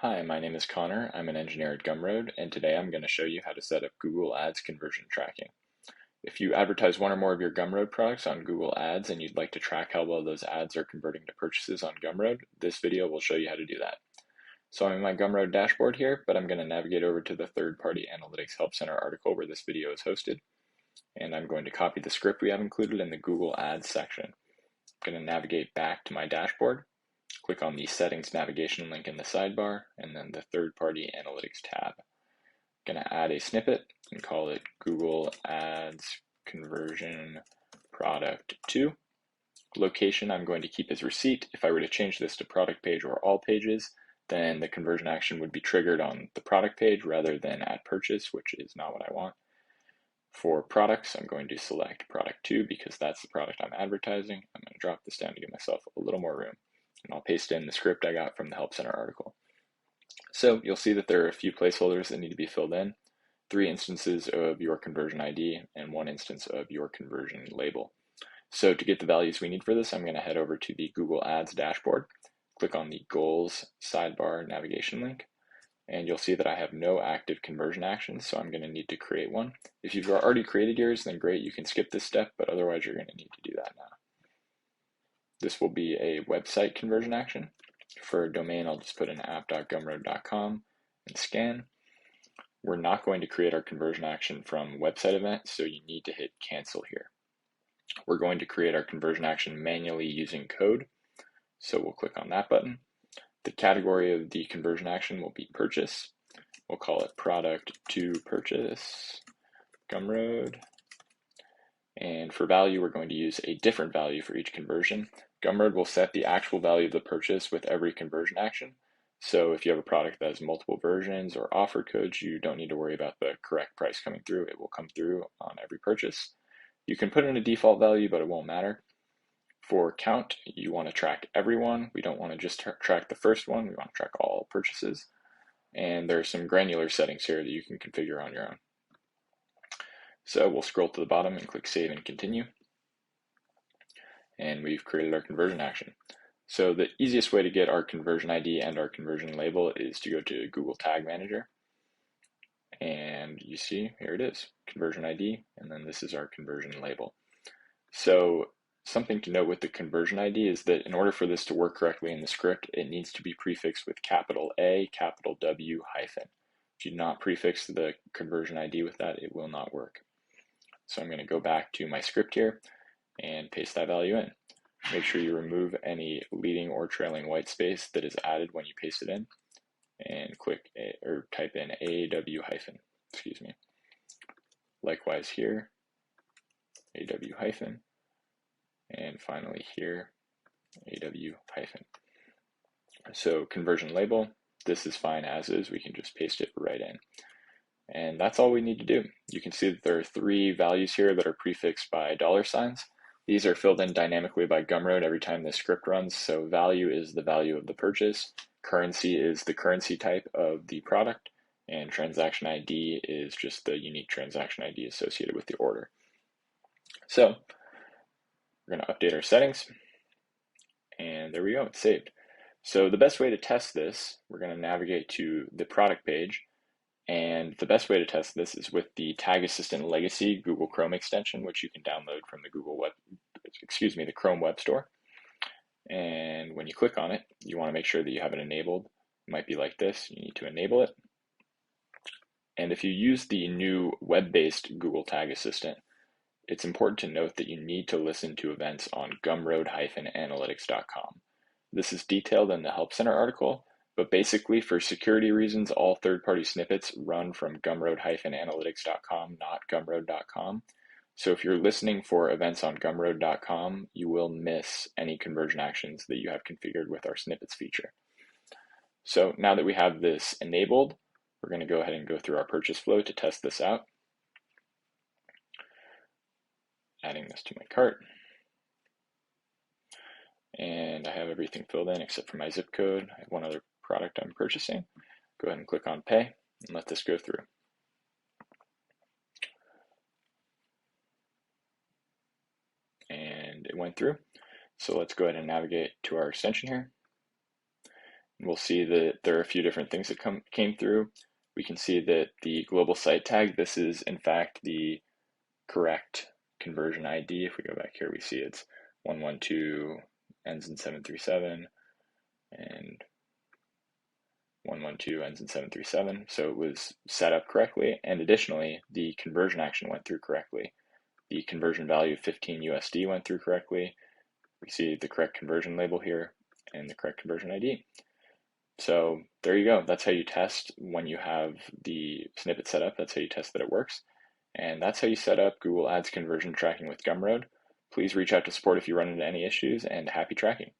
Hi, my name is Connor. I'm an engineer at Gumroad, and today I'm going to show you how to set up Google Ads conversion tracking. If you advertise one or more of your Gumroad products on Google Ads and you'd like to track how well those ads are converting to purchases on Gumroad, this video will show you how to do that. So I'm in my Gumroad dashboard here, but I'm going to navigate over to the third-party analytics help center article where this video is hosted, and I'm going to copy the script we have included in the Google Ads section. I'm going to navigate back to my dashboard. Click on the Settings navigation link in the sidebar, and then the Third-Party Analytics tab. I'm going to add a snippet and call it Google Ads Conversion Product 2. Location I'm going to keep as receipt. If I were to change this to product page or all pages, then the conversion action would be triggered on the product page rather than at purchase, which is not what I want. For products, I'm going to select product 2 because that's the product I'm advertising. I'm going to drop this down to give myself a little more room. And I'll paste in the script I got from the Help Center article. So you'll see that there are a few placeholders that need to be filled in, 3 instances of your conversion ID and 1 instance of your conversion label. So to get the values we need for this, I'm going to head over to the Google Ads dashboard, click on the Goals sidebar navigation link, and you'll see that I have no active conversion actions, so I'm going to need to create one. If you've already created yours, then great, you can skip this step, but otherwise you're going to need to do that now. This will be a website conversion action. For a domain, I'll just put in app.gumroad.com and scan. We're not going to create our conversion action from website event, so you need to hit cancel here. We're going to create our conversion action manually using code, so we'll click on that button. The category of the conversion action will be purchase. We'll call it product to purchase, Gumroad. And for value, we're going to use a different value for each conversion. Gumroad will set the actual value of the purchase with every conversion action. So if you have a product that has multiple versions or offer codes, you don't need to worry about the correct price coming through. It will come through on every purchase. You can put in a default value, but it won't matter. For count, you want to track everyone. We don't want to just track the first one. We want to track all purchases. And there are some granular settings here that you can configure on your own. So we'll scroll to the bottom and click Save and Continue. And we've created our conversion action. So the easiest way to get our conversion ID and our conversion label is to go to Google Tag Manager. And you see, here it is, conversion ID, and then this is our conversion label. So something to note with the conversion ID is that in order for this to work correctly in the script, it needs to be prefixed with capital A, capital W, hyphen. If you do not prefix the conversion ID with that, it will not work. So I'm going to go back to my script here and paste that value in. Make sure you remove any leading or trailing white space that is added when you paste it in, and click or type in AW hyphen, excuse me. Likewise here, AW hyphen, and finally here, AW hyphen. So conversion label, this is fine as is, we can just paste it right in. And that's all we need to do. You can see that there are 3 values here that are prefixed by $signs. These are filled in dynamically by Gumroad every time the script runs. So value is the value of the purchase, currency is the currency type of the product, and transaction ID is just the unique transaction ID associated with the order. So we're going to update our settings, and there we go, it's saved. So the best way to test this, we're going to navigate to the product page. And the best way to test this is with the Tag Assistant Legacy Google Chrome extension, which you can download from the the Chrome Web Store. And when you click on it, you want to make sure that you have it enabled. It might be like this. You need to enable it. And if you use the new web-based Google Tag Assistant, it's important to note that you need to listen to events on gumroad-analytics.com. This is detailed in the Help Center article. But basically, for security reasons, all third-party snippets run from gumroad-analytics.com, not gumroad.com. So if you're listening for events on gumroad.com, you will miss any conversion actions that you have configured with our snippets feature. So now that we have this enabled, we're going to go ahead and go through our purchase flow to test this out. Adding this to my cart. And I have everything filled in except for my zip code. I have one other product I'm purchasing. Go ahead and click on pay and let this go through. And it went through. So let's go ahead and navigate to our extension here. we'll see that there are a few different things that came through. We can see that the global site tag, this is in fact the correct conversion ID. If we go back here, we see it's 112 ends in 737 and 112 ends in 737. So it was set up correctly, and additionally, the conversion action went through correctly. The conversion value of 15 USD went through correctly. We see the correct conversion label here and the correct conversion ID. So there you go. That's how you test when you have the snippet set up. That's how you test that it works. And that's how you set up Google Ads conversion tracking with Gumroad. Please reach out to support if you run into any issues, and happy tracking.